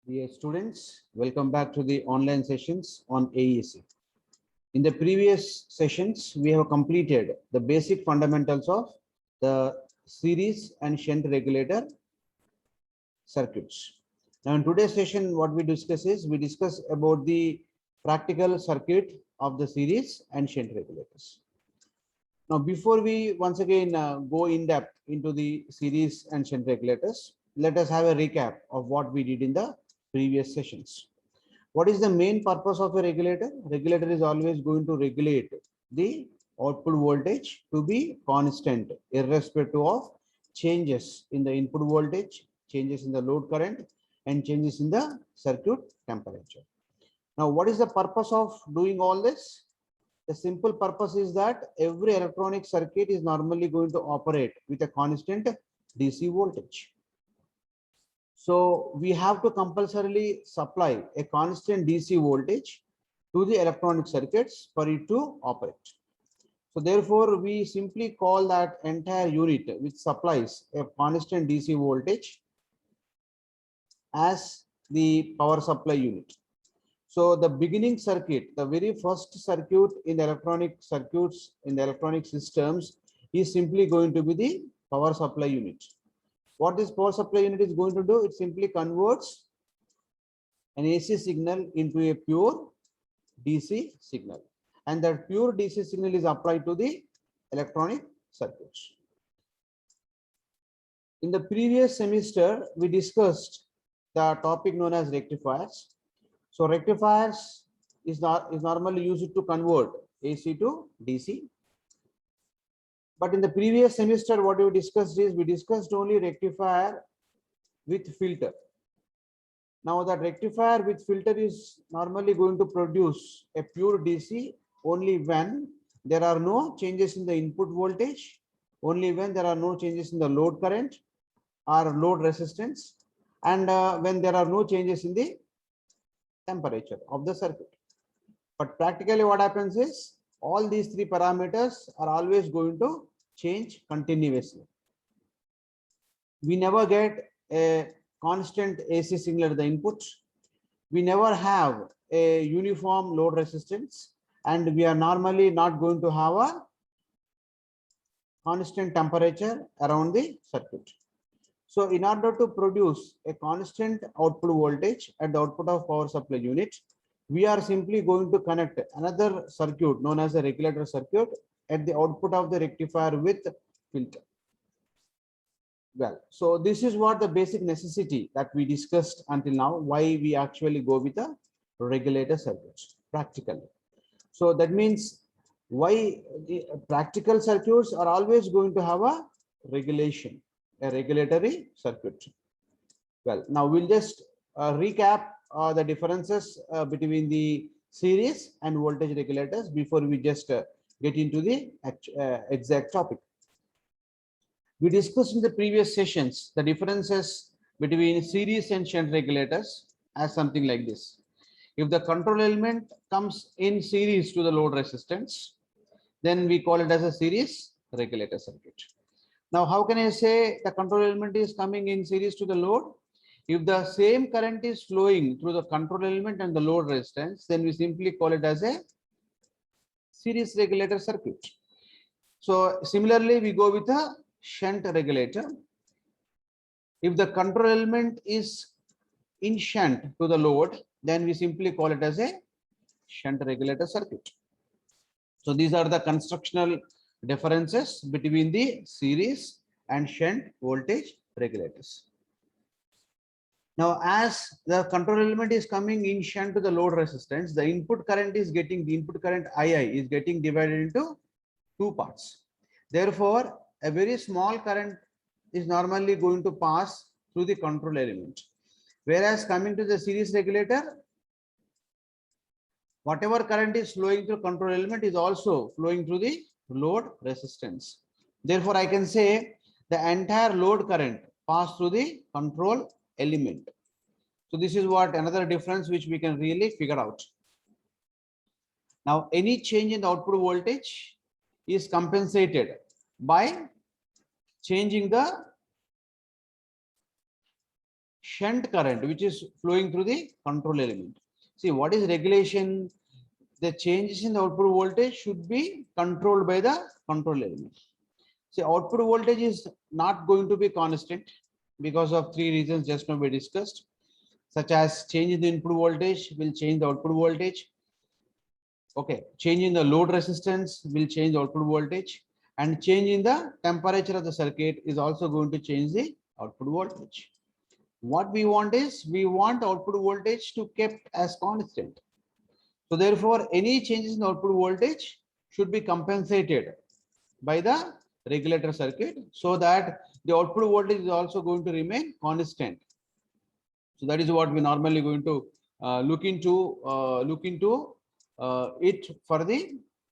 Dear students, welcome back to the online sessions on AEC. In the previous sessions, we have completed the basic fundamentals of the series and shunt regulator circuits. Now, in today's session, what we discuss is we discuss about the practical circuit of the series and shunt regulators. Now, before we once again go in depth into the series and shunt regulators, let us have a recap of what we did in the previous sessions. What is the main purpose of a regulator? Regulator is always going to regulate the output voltage to be constant, irrespective of changes in the input voltage, changes in the load current, and changes in the circuit temperature. Now, what is the purpose of doing all this? The simple purpose is that every electronic circuit is normally going to operate with a constant DC voltage. So we have to compulsorily supply a constant DC voltage to the electronic circuits for it to operate. So therefore, we simply call that entire unit which supplies a constant DC voltage as the power supply unit. So the beginning circuit, the very first circuit in the electronic circuits, in the electronic systems, is simply going to be the power supply unit. What this power supply unit is going to do, it simply converts an AC signal into a pure DC signal. And that pure DC signal is applied to the electronic circuits. In the previous semester, we discussed the topic known as rectifiers. So rectifiers is normally used to convert AC to DC. But in the previous semester, what we discussed is we discussed only rectifier with filter. Now that rectifier with filter is normally going to produce a pure DC only when there are no changes in the input voltage, only when there are no changes in the load current or load resistance, and when there are no changes in the temperature of the circuit. But practically what happens is all these three parameters are always going to change continuously. We never get a constant AC signal at the input. We never have a uniform load resistance, and we are normally not going to have a constant temperature around the circuit. So in order to produce a constant output voltage at the output of power supply unit, we are simply going to connect another circuit known as a regulator circuit at the output of the rectifier with filter. Well, so this is what the basic necessity that we discussed until now, why we actually go with a regulator circuits practically. So that means why the practical circuits are always going to have a regulation, a regulatory circuit. Well, now we'll just recap the differences between the series and voltage regulators before we just get into the exact topic. We discussed in the previous sessions the differences between series and shunt regulators as something like this. If the control element comes in series to the load resistance, then we call it as a series regulator circuit. Now, how can I say the control element is coming in series to the load? If the same current is flowing through the control element and the load resistance, then we simply call it as a series regulator circuit. So similarly, we go with a shunt regulator. If the control element is in shunt to the load, then we simply call it as a shunt regulator circuit. So these are the constructional differences between the series and shunt voltage regulators. Now, as the control element is coming in shunt to the load resistance, the input current II is getting divided into two parts. Therefore, a very small current is normally going to pass through the control element. Whereas coming to the series regulator, whatever current is flowing through control element is also flowing through the load resistance. Therefore, I can say the entire load current pass through the control element. So this is what another difference which we can really figure out. Now, any change in the output voltage is compensated by changing the shunt current which is flowing through the control element. See, what is regulation? The changes in the output voltage should be controlled by the control element. See, output voltage is not going to be constant because of three reasons just now we discussed, such as change in the input voltage will change the output voltage. Okay, change in the load resistance will change the output voltage, and change in the temperature of the circuit is also going to change the output voltage. What we want is we want output voltage to kept as constant. So therefore, any changes in the output voltage should be compensated by the regulator circuit so that the output voltage is also going to remain constant. So that is what we normally going to look into it for the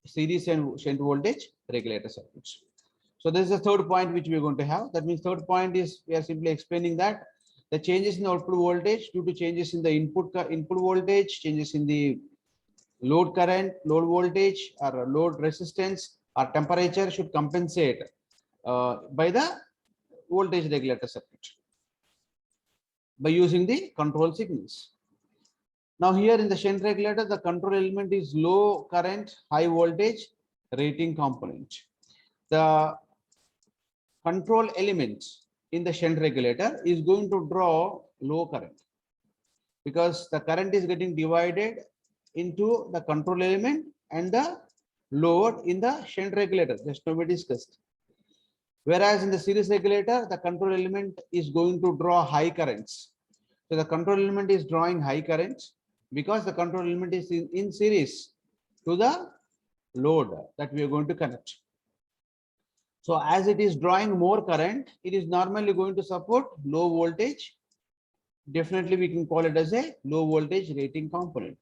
series and shunt voltage regulator circuits. So this is the third point which we are going to have. That means third point is we are simply explaining that the changes in the output voltage due to changes in the input voltage, changes in the load current, load voltage, or load resistance or temperature should compensate by the voltage regulator circuit by using the control signals. Now here in the shunt regulator, the control element is low current, high voltage rating component. The control element in the shunt regulator is going to draw low current because the current is getting divided into the control element and the load in the shunt regulator, just now we discussed. Whereas in the series regulator, the control element is going to draw high currents. So the control element is drawing high currents because the control element is in series to the load that we are going to connect. So as it is drawing more current, it is normally going to support low voltage. Definitely we can call it as a low voltage rating component.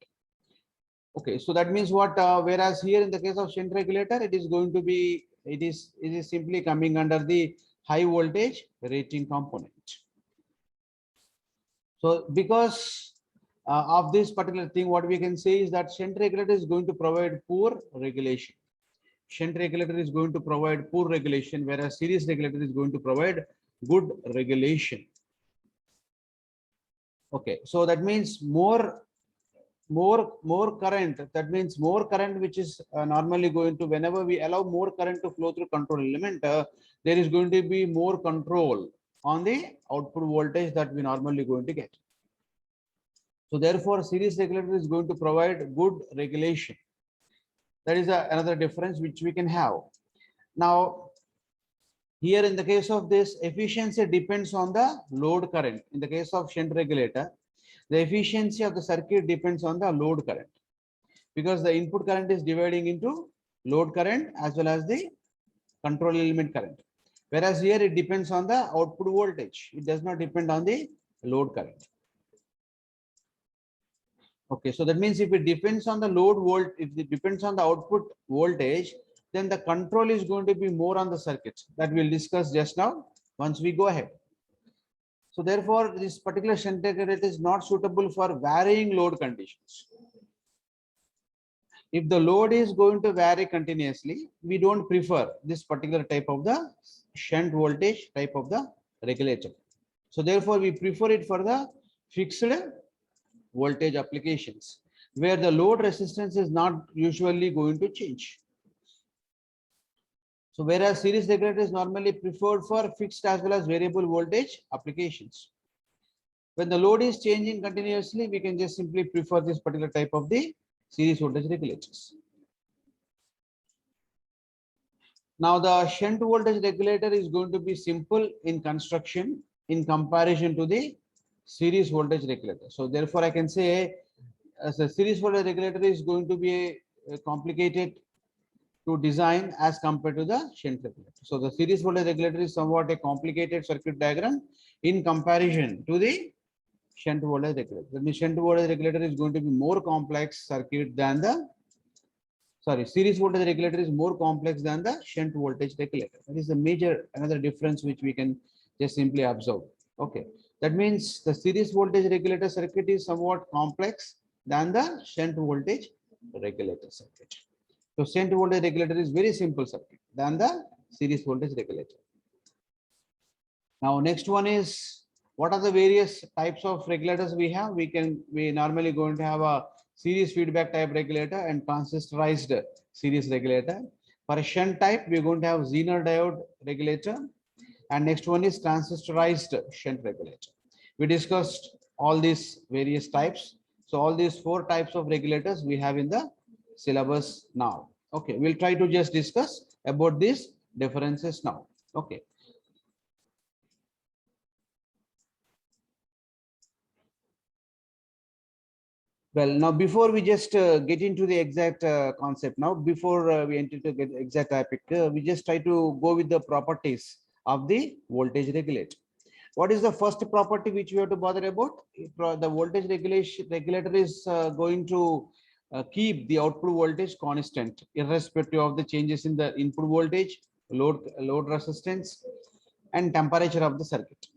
Okay, so that means what, whereas here in the case of shunt regulator, it is going to be, it is simply coming under the high voltage rating component. So because of this particular thing, what we can say is that shunt regulator is going to provide poor regulation. Shunt regulator is going to provide poor regulation, whereas series regulator is going to provide good regulation. Okay, so that means more current, that means more current which is normally going to, whenever we allow more current to flow through control element, there is going to be more control on the output voltage that we normally going to get. So therefore series regulator is going to provide good regulation. That is another difference which we can have. Now here in the case of this, efficiency depends on the load current. In the case of shunt regulator, the efficiency of the circuit depends on the load current because the input current is dividing into load current as well as the control element current. Whereas here it depends on the output voltage. It does not depend on the load current. Okay, so that means if it depends on the load volt, if it depends on the output voltage, then the control is going to be more on the circuits that we'll discuss just now once we go ahead. So therefore, this particular shunt regulator is not suitable for varying load conditions. If the load is going to vary continuously, we don't prefer this particular type of the shunt voltage type of the regulator. So therefore, we prefer it for the fixed voltage applications where the load resistance is not usually going to change. So whereas series regulator is normally preferred for fixed as well as variable voltage applications. When the load is changing continuously, we can just simply prefer this particular type of the series voltage regulators. Now the shunt voltage regulator is going to be simple in construction in comparison to the series voltage regulator. So therefore I can say as a series voltage regulator is going to be a complicated to design as compared to the shunt regulator. So the series voltage regulator is somewhat a complicated circuit diagram in comparison to the shunt voltage regulator. The shunt voltage regulator is going to be more complex circuit than the, series voltage regulator is more complex than the shunt voltage regulator. That is the major another difference which we can just simply observe. Okay, that means the series voltage regulator circuit is somewhat complex than the shunt voltage regulator circuit. So shunt voltage regulator is very simple circuit than the series voltage regulator. Now next one is What are the various types of regulators we have? We normally going to have a series feedback type regulator and transistorized series regulator. For a shunt type, we're going to have Zener diode regulator, and next one is transistorized shunt regulator. We discussed all these various types. So all these 4 types of regulators we have in the syllabus now. Okay, we'll try to just discuss about these differences now. Okay. Well, now before we just get into the exact concept now, before we enter to get exact topic, we just try to go with the properties of the voltage regulator. What is the first property which we have to bother about? The voltage regulator is going to keep the output voltage constant irrespective of the changes in the input voltage, load resistance, and temperature of the circuit.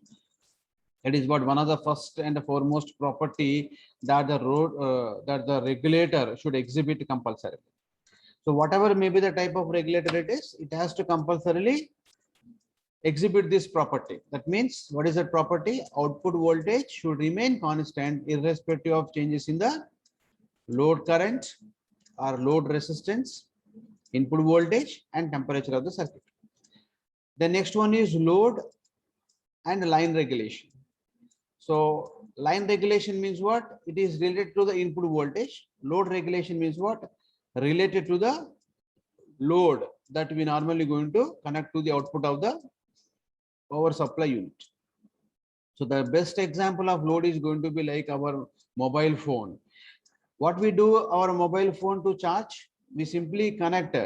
That is what one of the first and the foremost property that the regulator should exhibit compulsorily. So whatever may be the type of regulator it is, it has to compulsorily exhibit this property. That means what is that property? Output voltage should remain constant irrespective of changes in the load current or load resistance, input voltage, and temperature of the circuit. The next one is load and line regulation. So line regulation means what? It is related to the input voltage. Load regulation means what? Related to the load that we normally going to connect to the output of the power supply unit. So the best example of load is going to be like our mobile phone. What we do our mobile phone to charge? We simply connect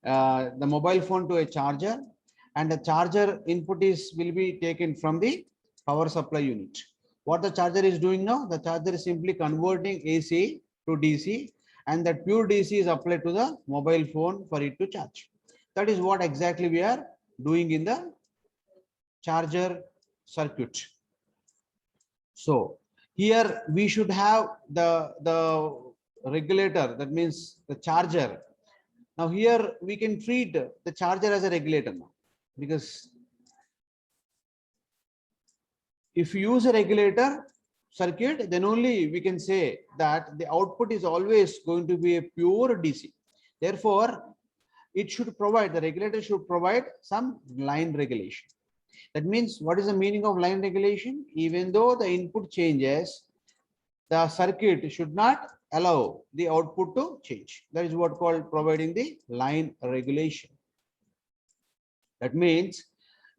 the mobile phone to a charger, and the charger input will be taken from the power supply unit. What the charger is doing now? The charger is simply converting AC to DC, and that pure DC is applied to the mobile phone for it to charge. That is what exactly we are doing in the charger circuit. So here we should have the regulator, that means the charger. Now here we can treat the charger as a regulator now, because if you use a regulator circuit, then only we can say that the output is always going to be a pure DC. Therefore, it should provide, the regulator should provide some line regulation. That means what is the meaning of line regulation? Even though the input changes, the circuit should not allow the output to change. That is what called providing the line regulation. That means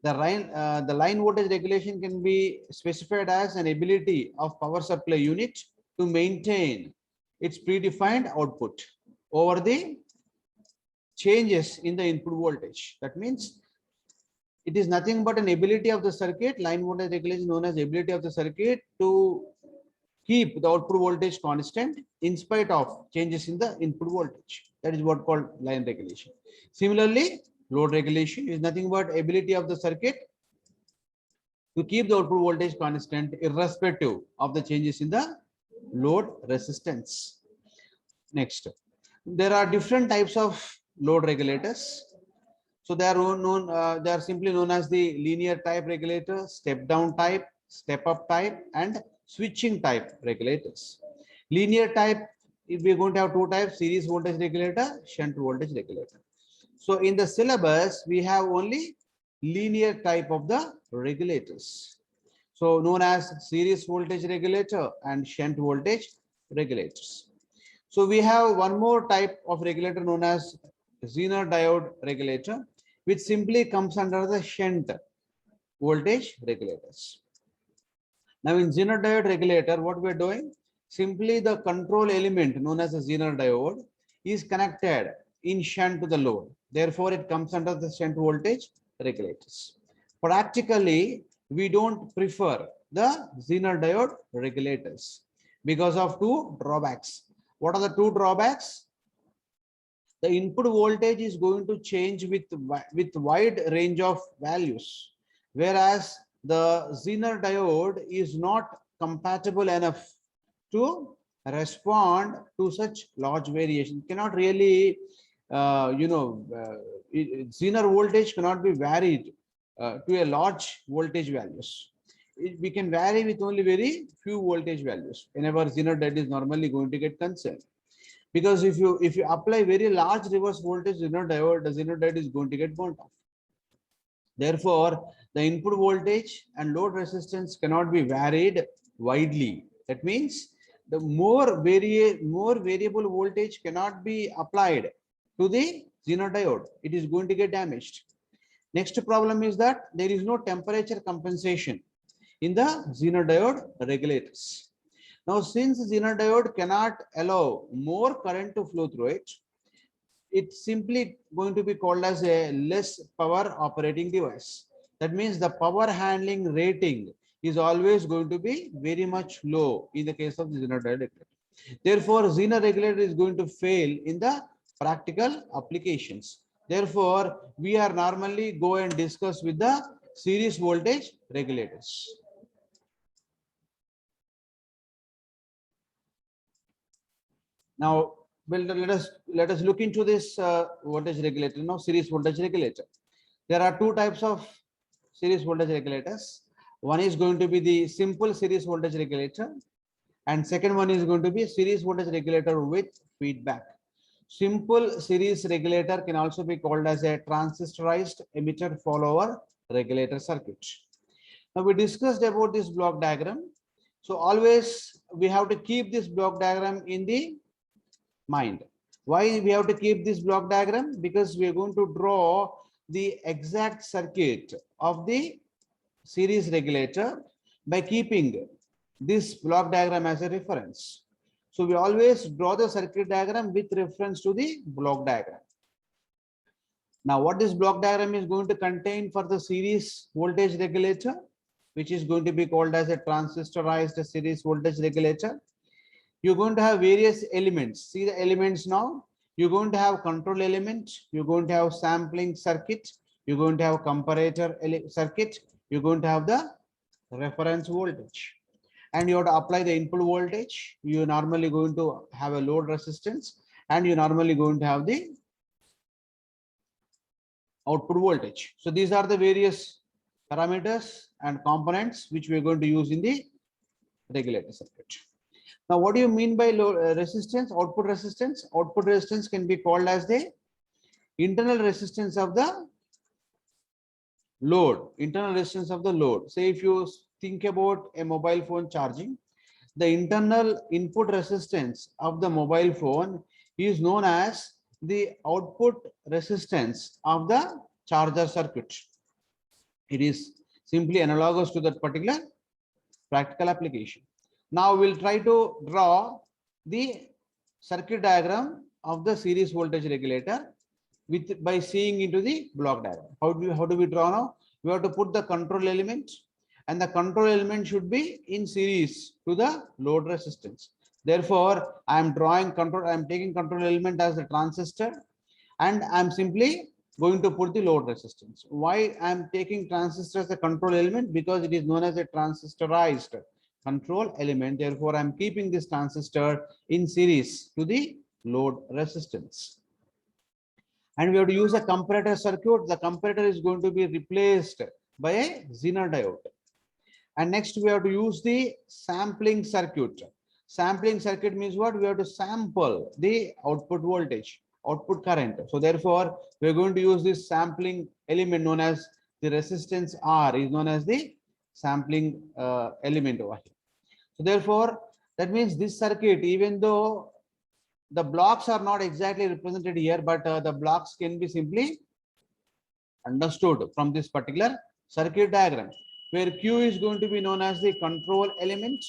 the line voltage regulation can be specified as an ability of power supply unit to maintain its predefined output over the changes in the input voltage. That means it is nothing but an ability of the circuit. Line voltage regulation is known as ability of the circuit to keep the output voltage constant in spite of changes in the input voltage. That is what called line regulation. Similarly, load regulation is nothing but ability of the circuit to keep the output voltage constant irrespective of the changes in the load resistance. Next, there are different types of load regulators. So they are they are simply known as the linear type regulator, step down type, step up type, and switching type regulators. Linear type, if we are going to have 2 types: series voltage regulator, shunt voltage regulator. So in the syllabus, we have only linear type of the regulators. So known as series voltage regulator and shunt voltage regulators. So we have one more type of regulator known as Zener diode regulator, which simply comes under the shunt voltage regulators. Now in Zener diode regulator, what we are doing? Simply the control element known as a Zener diode is connected in shunt to the load. Therefore, it comes under the shunt voltage regulators. Practically, we don't prefer the Zener diode regulators because of 2 drawbacks. What are the 2 drawbacks? The input voltage is going to change with wide range of values, whereas the Zener diode is not compatible enough to respond to such large variation. Cannot really Zener voltage cannot be varied to a large voltage values. we can vary with only very few voltage values whenever Zener diode is normally going to get concerned. Because if you apply very large reverse voltage Zener diode, the Zener diode is going to get burnt off. Therefore, the input voltage and load resistance cannot be varied widely. That means the more variable voltage cannot be applied to the Zener diode. It is going to get damaged. Next problem is that there is no temperature compensation in the Zener diode regulators. Now, since Zener diode cannot allow more current to flow through it, it's simply going to be called as a less power operating device. That means the power handling rating is always going to be very much low in the case of the Zener diode regulator. Therefore, Zener regulator is going to fail in the practical applications. Therefore, we are normally go and discuss with the series voltage regulators. Now, well, let us look into this voltage regulator now, series voltage regulator. There are two types of series voltage regulators. One is going to be the simple series voltage regulator, and second one is going to be series voltage regulator with feedback. Simple series regulator can also be called as a transistorized emitter follower regulator circuit. Now, we discussed about this block diagram. So always we have to keep this block diagram in the mind. Why we have to keep this block diagram? Because we are going to draw the exact circuit of the series regulator by keeping this block diagram as a reference. So we always draw the circuit diagram with reference to the block diagram. Now, what this block diagram is going to contain for the series voltage regulator, which is going to be called as a transistorized series voltage regulator. You're going to have various elements. See the elements now. You're going to have control element. You're going to have sampling circuit. You're going to have comparator circuit. You're going to have the reference voltage. And you have to apply the input voltage. You're normally going to have a load resistance. And you're normally going to have the output voltage. So these are the various parameters and components which we are going to use in the regulator circuit. Now, what do you mean by load resistance? Output resistance. Output resistance can be called as the internal resistance of the load. Internal resistance of the load. Say if you think about a mobile phone charging, the internal input resistance of the mobile phone is known as the output resistance of the charger circuit. It is simply analogous to that particular practical application. Now we'll try to draw the circuit diagram of the series voltage regulator by seeing into the block diagram. How do we draw now? We have to put the control element, and the control element should be in series to the load resistance. Therefore, I am drawing control. I am taking control element as the transistor, and I am simply going to put the load resistance. Why I am taking transistor as a control element? Because it is known as a transistorized control element. Therefore, I am keeping this transistor in series to the load resistance. And we have to use a comparator circuit. The comparator is going to be replaced by a Zener diode. And next we have to use the sampling circuit. Sampling circuit means what? We have to sample the output voltage, output current. So therefore, we are going to use this sampling element known as the resistance R is known as the sampling element over here. So therefore, that means this circuit, even though the blocks are not exactly represented here, but the blocks can be simply understood from this particular circuit diagram, where Q is going to be known as the control element,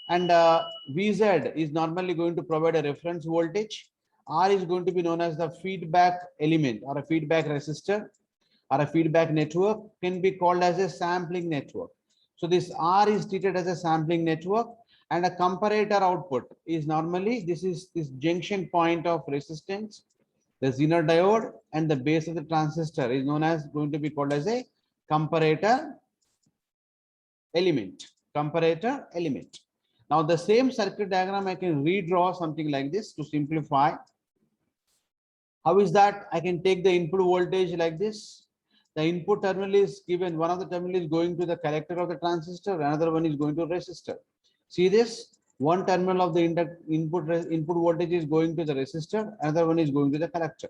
and VZ is normally going to provide a reference voltage. R is going to be known as the feedback element or a feedback resistor or a feedback network, can be called as a sampling network. So this R is treated as a sampling network, and a comparator output is normally this junction point of resistance, the Zener diode, and the base of the transistor is known as going to be called as a comparator element. Comparator element. Now the same circuit diagram I can redraw something like this to simplify. How is that? I can take the input voltage like this. The input terminal is given, one of the terminal is going to the collector of the transistor, another one is going to resistor. See this? One terminal of the input voltage is going to the resistor, another one is going to the collector.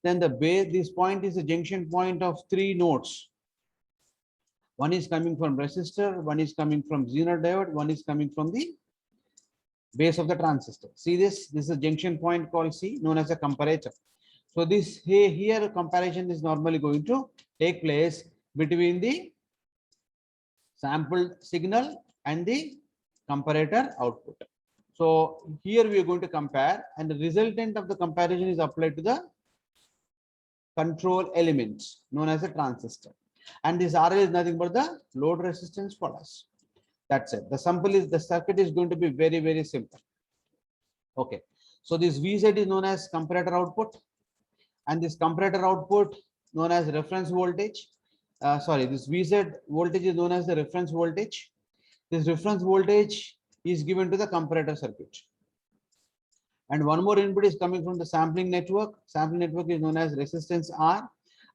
Then the base, this point is the junction point of three nodes. One is coming from resistor, one is coming from Zener diode, one is coming from the base of the transistor. See this? This is a junction point called C, known as a comparator. So this here comparison is normally going to take place between the sampled signal and the comparator output. So here we are going to compare, and the resultant of the comparison is applied to the control element known as a transistor. And this RL is nothing but the load resistance for us. That's it. The circuit is going to be very, very simple. Okay. So this VZ is known as comparator output, and this comparator output known as reference voltage. This VZ voltage is known as the reference voltage. This reference voltage is given to the comparator circuit. And one more input is coming from the sampling network. Sampling network is known as resistance R.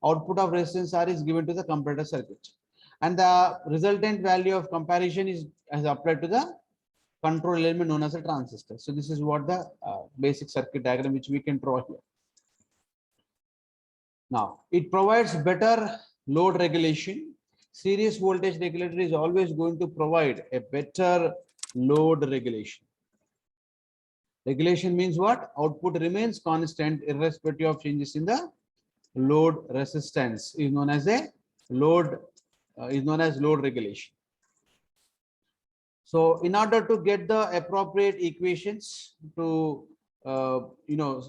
Output of resistance R is given to the comparator circuit. And the resultant value of comparison is applied to the control element known as a transistor. So this is what the basic circuit diagram which we can draw here. Now, it provides better load regulation. Series voltage regulator is always going to provide a better load regulation. Regulation means what? Output remains constant irrespective of changes in the load resistance is known as a load regulation. So in order to get the appropriate equations to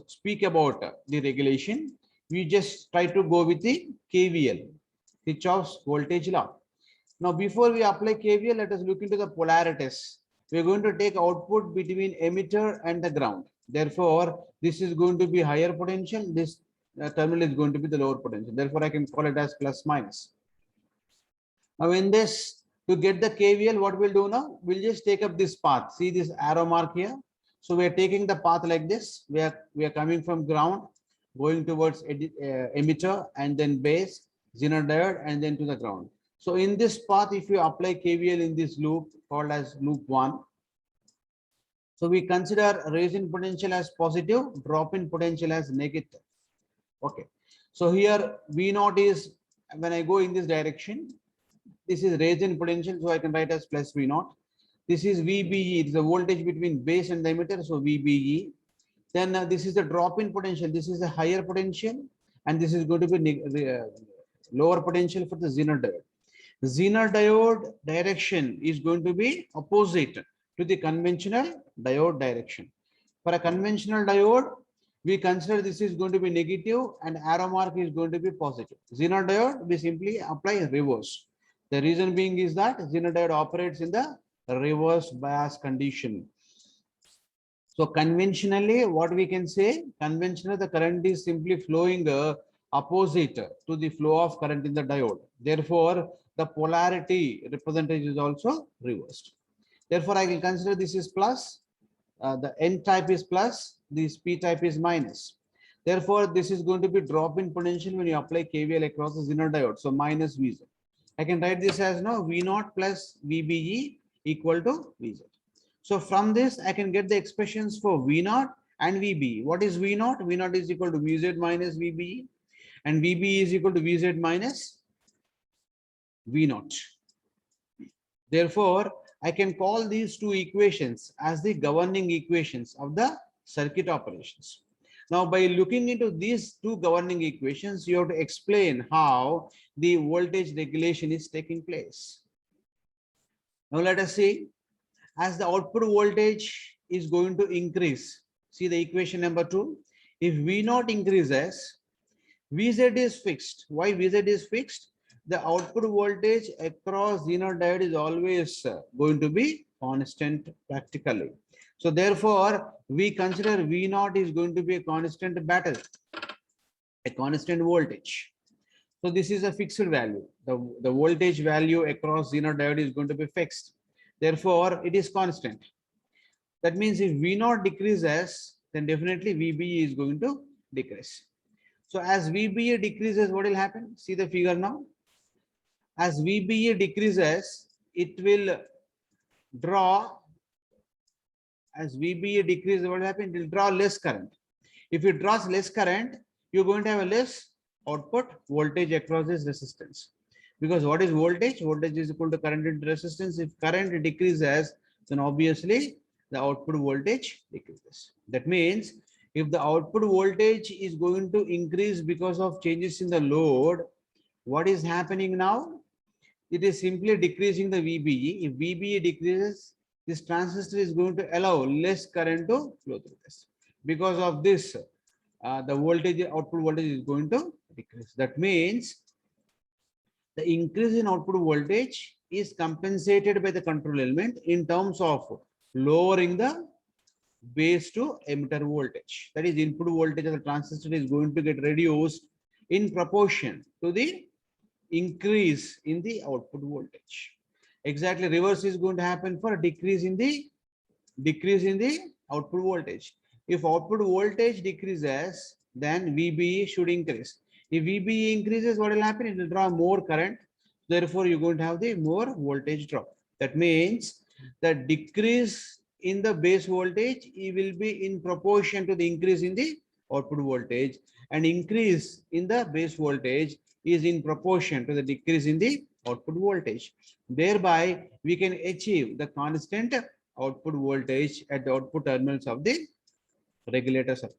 speak about the regulation, we just try to go with the KVL, Kirchhoff's voltage law. Now before we apply KVL, let us look into the polarities. We are going to take output between emitter and the ground. Therefore, this is going to be higher potential. This terminal is going to be the lower potential. Therefore, I can call it as plus minus. Now in this, to get the KVL, what we'll do now? We'll just take up this path. See this arrow mark here. So we are taking the path like this. We are coming from ground, going towards emitter and then base, Zener diode, and then to the ground. So in this path, if you apply KVL in this loop called as loop 1, so we consider raise in potential as positive, drop in potential as negative. Okay. So here V0 is, when I go in this direction, this is raise in potential, so I can write as plus V0. This is VBE, it is the voltage between base and the emitter, so VBE. Then this is the drop in potential, this is a higher potential, and this is going to be lower potential for the Zener diode. The Zener diode direction is going to be opposite to the conventional diode direction. For a conventional diode, we consider this is going to be negative and arrow mark is going to be positive. Zener diode, we simply apply reverse. The reason being is that Zener diode operates in the reverse bias condition. So conventionally, what we can say, conventional, the current is simply flowing opposite to the flow of current in the diode. Therefore, the polarity representation is also reversed. Therefore, I can consider this is plus, the N type is plus, this P type is minus. Therefore, this is going to be drop in potential when you apply KVL across the Zener diode. So minus VZ. I can write this as now V0 plus VBE equal to VZ. So from this, I can get the expressions for V0 and VBE. What is V0? V0 is equal to VZ minus VBE, and VBE is equal to VZ minus V0. Therefore, I can call these two equations as the governing equations of the circuit operations. Now, by looking into these two governing equations, you have to explain how the voltage regulation is taking place. Now, let us see, as the output voltage is going to increase. See the equation number 2. If V0 increases, VZ is fixed. Why VZ is fixed? The output voltage across Zener diode is always going to be constant practically. So therefore, we consider V0 is going to be a constant battle, a constant voltage. So this is a fixed value. The voltage value across Zener diode is going to be fixed. Therefore, it is constant. That means if V0 decreases, then definitely VBE is going to decrease. So as VBA decreases, what will happen? See the figure now. As VBA decreases, it will draw, as VBA decreases, what will happen? It will draw less current. If it draws less current, you're going to have a less output voltage across this resistance. Because what is voltage? Voltage is equal to current into resistance. If current decreases, then obviously the output voltage decreases. That means if the output voltage is going to increase because of changes in the load, what is happening now? It is simply decreasing the VBE. If VBE decreases, this transistor is going to allow less current to flow through this. Because of this, the voltage, output voltage is going to decrease. That means the increase in output voltage is compensated by the control element in terms of lowering the base to emitter voltage. That is, input voltage of the transistor is going to get reduced in proportion to the increase in the output voltage. Exactly reverse is going to happen for a decrease in the output voltage. If output voltage decreases, then VBE should increase. If VBE increases, what will happen? It will draw more current. Therefore, you're going to have the more voltage drop. That means the decrease in the base voltage, it will be in proportion to the increase in the output voltage, and increase in the base voltage is in proportion to the decrease in the output voltage. Thereby, we can achieve the constant output voltage at the output terminals of the regulator circuit.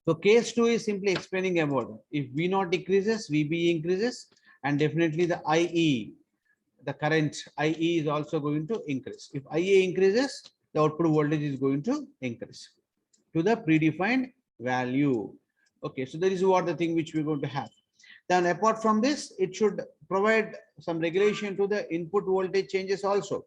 So case 2 is simply explaining about if V0 decreases, VBE increases, and definitely the IE, the current IE is also going to increase. If IA increases, the output voltage is going to increase to the predefined value. Okay, so that is what the thing which we're going to have. Then apart from this, it should provide some regulation to the input voltage changes also.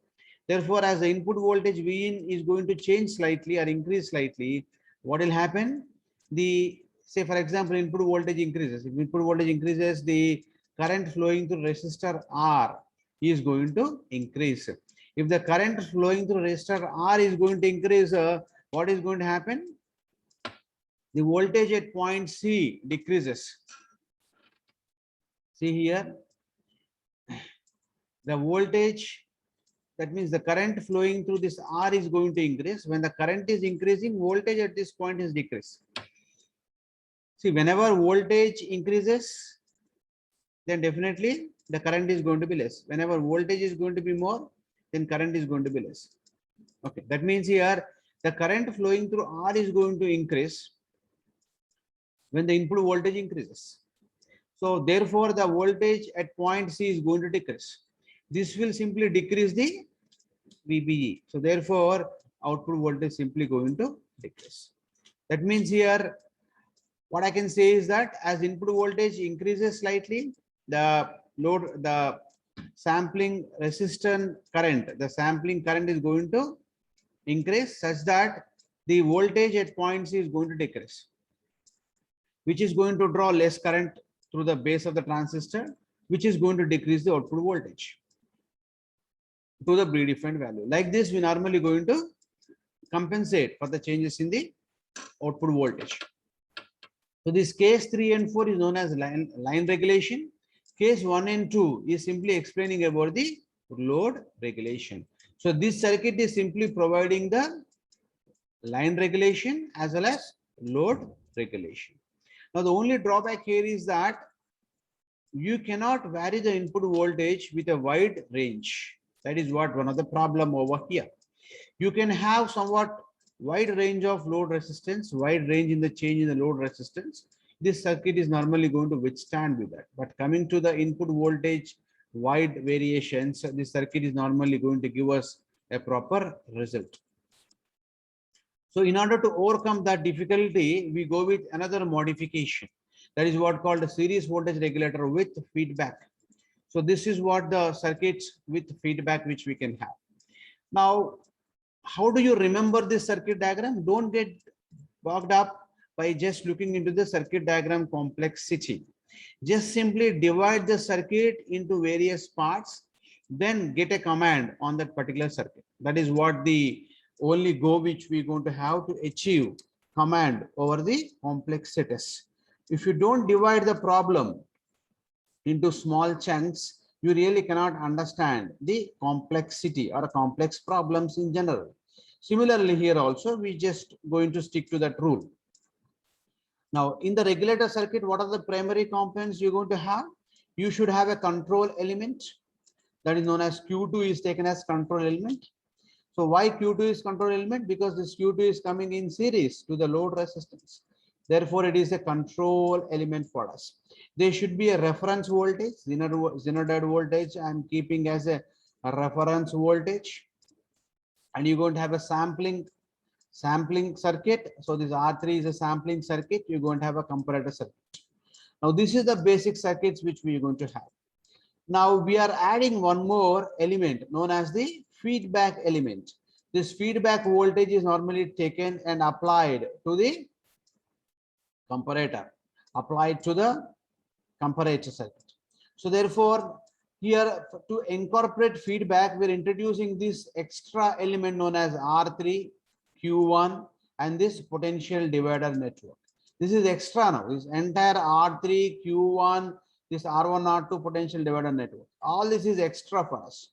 Therefore, as the input voltage Vin is going to change slightly or increase slightly, what will happen? Say for example, input voltage increases. If input voltage increases, the current flowing through resistor R is going to increase. If the current flowing through resistor R is going to increase, what is going to happen? The voltage at point C decreases. See here, the voltage, that means the current flowing through this R is going to increase. When the current is increasing, voltage at this point is decreased. See, whenever voltage increases, then definitely the current is going to be less. Whenever voltage is going to be more, then current is going to be less. Okay, that means here the current flowing through R is going to increase when the input voltage increases. So therefore, the voltage at point C is going to decrease. This will simply decrease the VBE. So therefore, output voltage is simply going to decrease. That means here, what I can say is that as input voltage increases slightly, the sampling resistant current, the sampling current is going to increase such that the voltage at point C is going to decrease, which is going to draw less current through the base of the transistor, which is going to decrease the output voltage to the predefined value. Like this, we normally going to compensate for the changes in the output voltage. So this case 3 and 4 is known as line regulation. Case 1 and 2 is simply explaining about the load regulation. So this circuit is simply providing the line regulation as well as load regulation. Now the only drawback here is that you cannot vary the input voltage with a wide range. That is what one of the problem over here. You can have somewhat wide range of load resistance, wide range in the change in the load resistance. This circuit is normally going to withstand with that. But coming to the input voltage wide variations, this circuit is normally going to give us a proper result. So in order to overcome that difficulty, we go with another modification. That is what called a series voltage regulator with feedback. So this is what the circuits with feedback which we can have. Now, how do you remember this circuit diagram? Don't get bogged up by just looking into the circuit diagram complexity. Just simply divide the circuit into various parts, then get a command on that particular circuit. That is what the only go which we're going to have to achieve command over the complexities. if you don't divide the problem into small chunks, you really cannot understand the complexity or complex problems in general. Similarly, here also, we just going to stick to that rule. Now, in the regulator circuit, what are the primary components you're going to have? You should have a control element that is known as Q2 is taken as control element. So why Q2 is control element? Because this Q2 is coming in series to the load resistance. Therefore, it is a control element for us. There should be a reference voltage, Zener diode voltage. I'm keeping as a reference voltage. And you're going to have a sampling circuit. So this R3 is a sampling circuit. You're going to have a comparator circuit. Now, this is the basic circuits which we are going to have. Now we are adding one more element known as the feedback element. This feedback voltage is normally taken and applied to the comparator, circuit. So therefore, here to incorporate feedback, we're introducing this extra element known as R3, Q1, and this potential divider network. This is extra now. This entire R3, Q1, this R1, R2 potential divider network. All this is extra for us.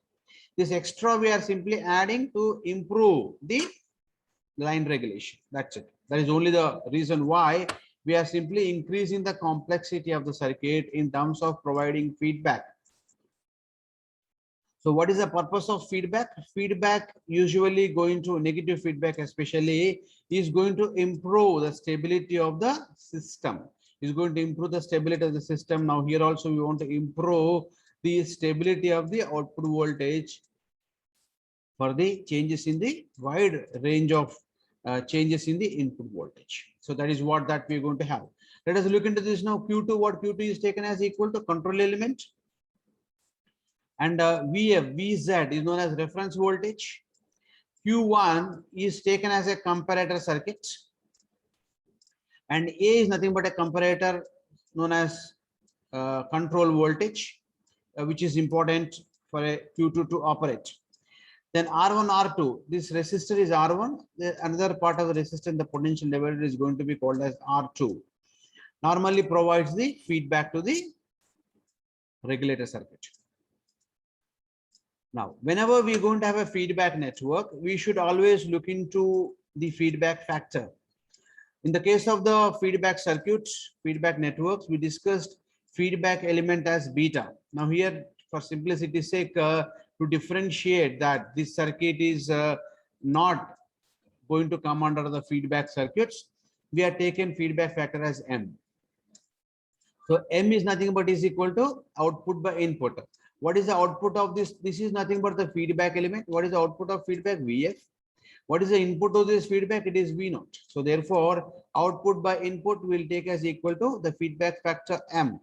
This extra we are simply adding to improve the line regulation. That's it. That is only the reason why we are simply increasing the complexity of the circuit in terms of providing feedback. So what is the purpose of feedback? Feedback usually going to negative feedback especially is going to improve the stability of the system. Is going to improve the stability of the system. Now here also we want to improve the stability of the output voltage for the changes in the wide range of changes in the input voltage. So that is what that we're going to have. Let us look into this now. Q2, what Q2 is taken as equal to control element. And VZ is known as reference voltage. Q1 is taken as a comparator circuit. And A is nothing but a comparator known as control voltage, which is important for a Q2 to operate. Then R1, R2, this resistor is R1. Another part of the resistor, the potential divider, is going to be called as R2. Normally provides the feedback to the regulator circuit. Now, whenever we're going to have a feedback network, we should always look into the feedback factor. In the case of the feedback circuits, feedback networks, we discussed feedback element as beta. Now here, for simplicity's sake, to differentiate that this circuit is not going to come under the feedback circuits, we are taken feedback factor as M. So M is nothing but is equal to output by input. What is the output of this? This is nothing but the feedback element. What is the output of feedback? VF. What is the input of this feedback? It is V0. So therefore, output by input will take as equal to the feedback factor M.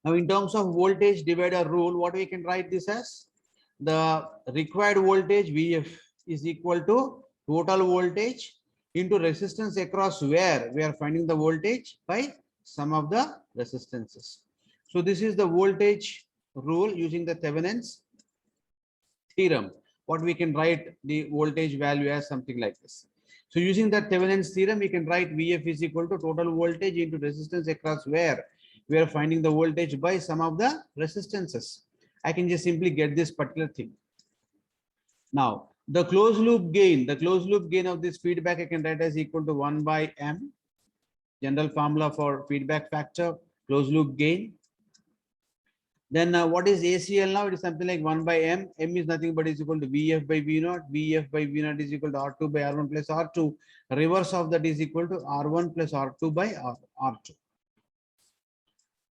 Now, in terms of voltage divider rule, what we can write this as? The required voltage VF is equal to total voltage into resistance across where we are finding the voltage by sum of the resistances. So this is the voltage rule using the Thevenin's theorem. What we can write the voltage value as something like this. So using that Thevenin's theorem, we can write VF is equal to total voltage into resistance across where we are finding the voltage by sum of the resistances. I can just simply get this particular thing. Now, the closed loop gain of this feedback, I can write as equal to 1 by M. General formula for feedback factor, closed loop gain. Then what is ACL now? It is something like 1 by M. M is nothing but is equal to VF by V0. VF by V0 is equal to R2 by R1 plus R2. Reverse of that is equal to R1 plus R2 by R2.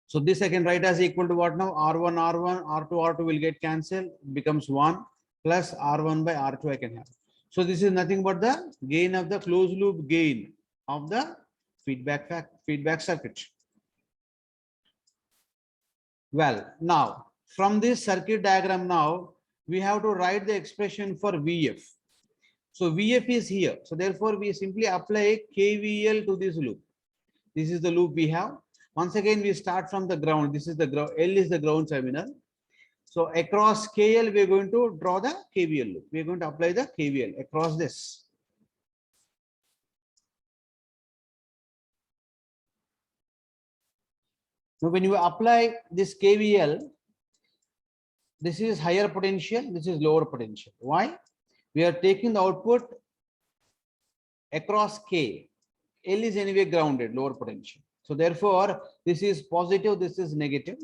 So this I can write as equal to what now? R1, R1, R2, R2 will get cancelled. Becomes 1 plus R1 by R2 I can have. So this is nothing but the gain of the closed loop gain of the feedback circuit. Well, now from this circuit diagram now, we have to write the expression for VF. So VF is here. So therefore, we simply apply KVL to this loop. This is the loop we have. Once again, we start from the ground. This is the ground. L is the ground terminal. So across KL, we are going to draw the KVL loop. We are going to apply the KVL across this. Now, when you apply this KVL, this is higher potential, this is lower potential. Why? We are taking the output across K. L is anyway grounded, lower potential. So therefore, this is positive, this is negative.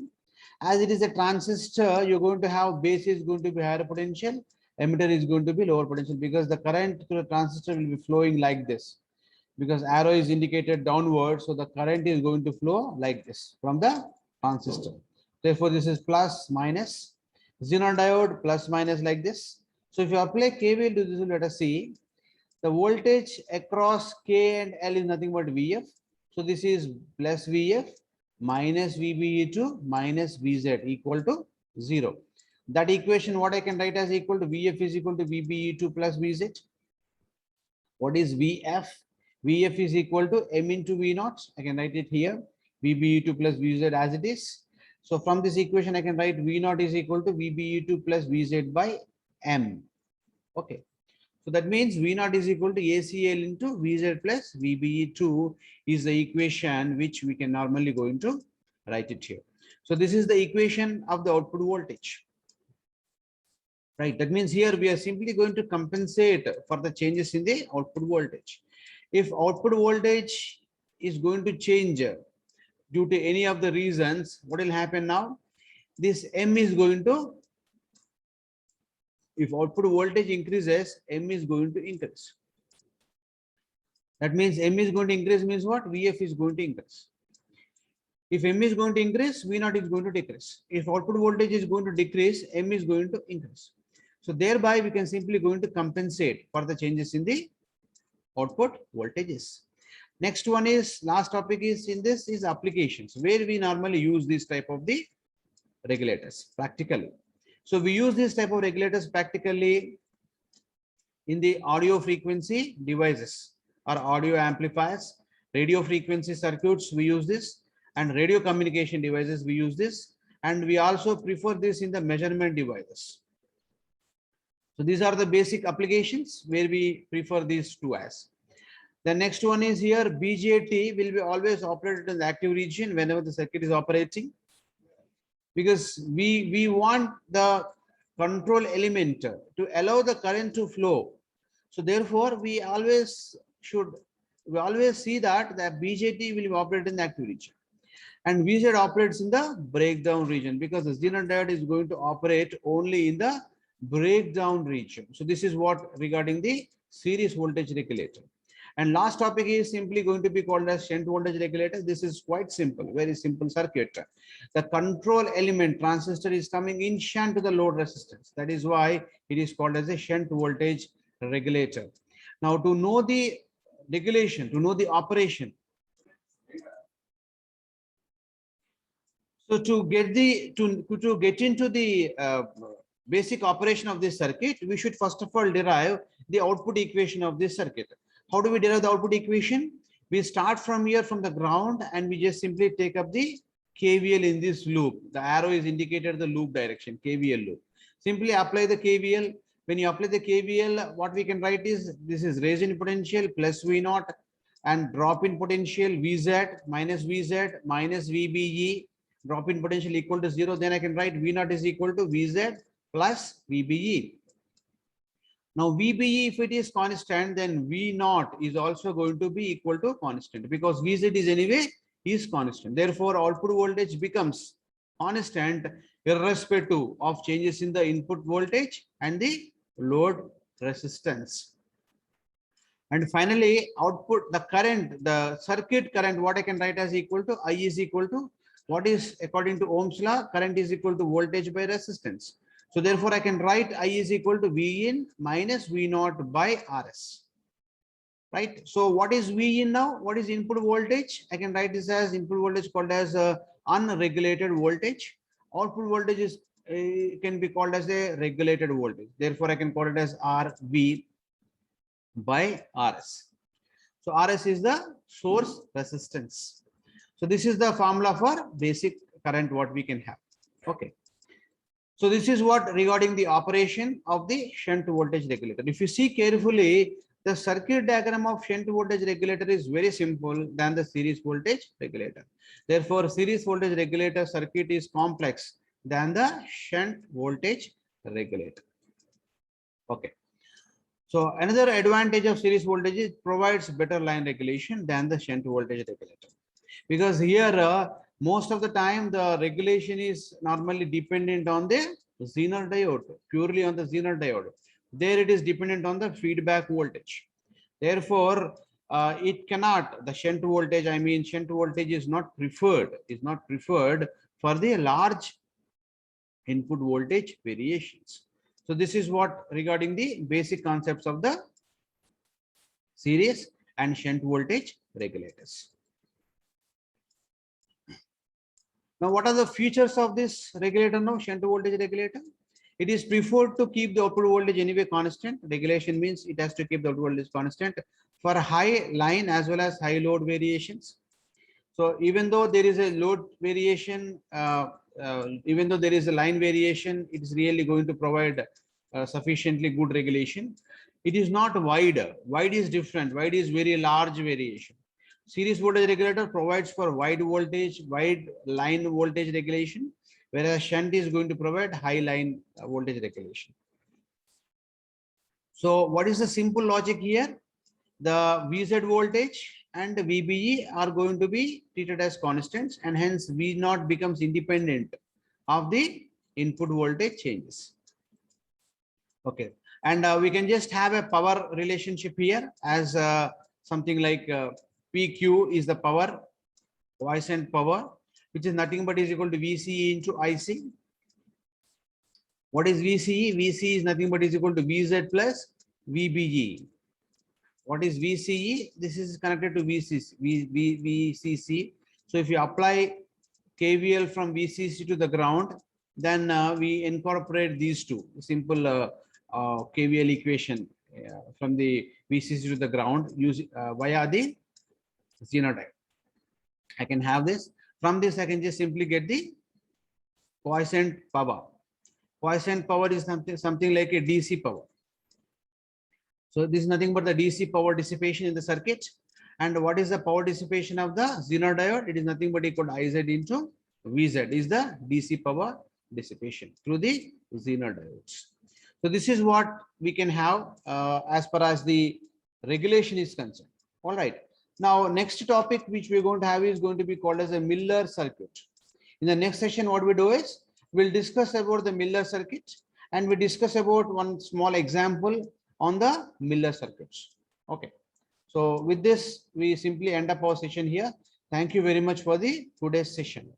As it is a transistor, you're going to have base is going to be higher potential, emitter is going to be lower potential, because the current to the transistor will be flowing like this. Because arrow is indicated downward, so the current is going to flow like this from the transistor. Therefore, this is plus minus. Xenon diode plus minus like this. So if you apply KVL to this, let us see. The voltage across K and L is nothing but VF. So this is plus VF minus VBE2 minus VZ equal to 0. That equation, what I can write as equal to VF is equal to VBE2 plus VZ. What is VF? VF is equal to M into V0. I can write it here. VBE2 plus VZ as it is. So from this equation, I can write V0 is equal to VBE2 plus VZ by M. Okay. So that means V0 is equal to ACL into VZ plus VBE2 is the equation which we can normally go into write it here. So this is the equation of the output voltage. Right. That means here we are simply going to compensate for the changes in the output voltage. If output voltage is going to change due to any of the reasons, what will happen now? This M is going to, if output voltage increases, M is going to increase. That means M is going to increase means what? VF is going to increase. If M is going to increase, V0 is going to decrease. If output voltage is going to decrease, M is going to increase. So thereby we can simply going to compensate for the changes in the output voltages. Next one is, last topic is in this is applications, where we normally use this type of the regulators practically. So we use this type of regulators practically in the audio frequency devices or audio amplifiers, radio frequency circuits, we use this, and radio communication devices, we use this, and we also prefer this in the measurement devices. So these are the basic applications where we prefer these two as. The next one is here, BJT will be always operated in the active region whenever the circuit is operating, because we want the control element to allow the current to flow. So therefore, we always see that the BJT will be operated in the active region, and VZ operates in the breakdown region, because the xenon diode is going to operate only in the breakdown region. So this is what regarding the series voltage regulator. And last topic is simply going to be called as shunt voltage regulator. This is quite simple, very simple circuit. The control element transistor is coming in shunt to the load resistance. That is why it is called as a shunt voltage regulator. Now, to know the regulation, to know the operation. So to get into the basic operation of this circuit, we should first of all derive the output equation of this circuit. How do we derive the output equation? We start from here, from the ground, and we just simply take up the KVL in this loop. The arrow is indicated the loop direction, KVL loop. Simply apply the KVL. When you apply the KVL, what we can write is, this is raise in potential plus V0 and drop in potential VZ minus VBE, drop in potential equal to 0. Then I can write V0 is equal to VZ plus VBE. Now VBE, if it is constant, then V0 is also going to be equal to constant, because VZ is anyway is constant. Therefore, output voltage becomes constant irrespective of changes in the input voltage and the load resistance. And finally, output, the current, the circuit current, what I can write as equal to I is equal to, what is according to Ohm's law, current is equal to voltage by resistance. So therefore, I can write I is equal to V in minus V0 by RS. Right. So what is V in now? What is input voltage? I can write this as input voltage called as unregulated voltage. Output voltage is can be called as a regulated voltage. Therefore, I can call it as RV by RS. So RS is the source resistance. So this is the formula for basic current what we can have. Okay. So this is what regarding the operation of the shunt voltage regulator. If you see carefully, the circuit diagram of shunt voltage regulator is very simple than the series voltage regulator. Therefore, series voltage regulator circuit is complex than the shunt voltage regulator. Okay. So another advantage of series voltage is it provides better line regulation than the shunt voltage regulator. Because here most of the time the regulation is normally dependent on the Zener diode, purely on the Zener diode. There it is dependent on the feedback voltage. Therefore, it cannot, the shunt voltage, I mean shunt voltage is not preferred for the large input voltage variations. So this is what regarding the basic concepts of the series and shunt voltage regulators. Now, what are the features of this regulator now, shunt voltage regulator? It is preferred to keep the output voltage anyway constant. Regulation means it has to keep the output voltage constant for high line as well as high load variations. So even though there is a load variation, even though there is a line variation, it is really going to provide sufficiently good regulation. It is not wide. Wide is different. Wide is very large variation. Series voltage regulator provides for wide voltage, wide line voltage regulation, whereas shunt is going to provide high line voltage regulation. So what is the simple logic here? The VZ voltage and the VBE are going to be treated as constants, and hence V0 becomes independent of the input voltage changes. Okay, and we can just have a power relationship here as something like PQ is the power, quiescent power, which is nothing but is equal to VCE into IC. What is VCE? VCE is nothing but is equal to VZ plus VBE. What is VCE? This is connected to VCC. So if you apply KVL from VCC to the ground, then we incorporate these two simple KVL equation from the VCC to the ground using via the Zener diode. I can have this. From this, I can just simply get the quiescent power. Quiescent power is something like a DC power. So this is nothing but the DC power dissipation in the circuit. And what is the power dissipation of the Zener diode? It is nothing but equal to IZ into VZ is the DC power dissipation through the Zener diodes. So this is what we can have as far as the regulation is concerned. All right. Now, next topic which we're going to have is going to be called as a Miller circuit. In the next session, what we do is we'll discuss about the Miller circuit, and we discuss about one small example on the Miller circuits. Okay. So with this, we simply end up our session here. Thank you very much for the today's session.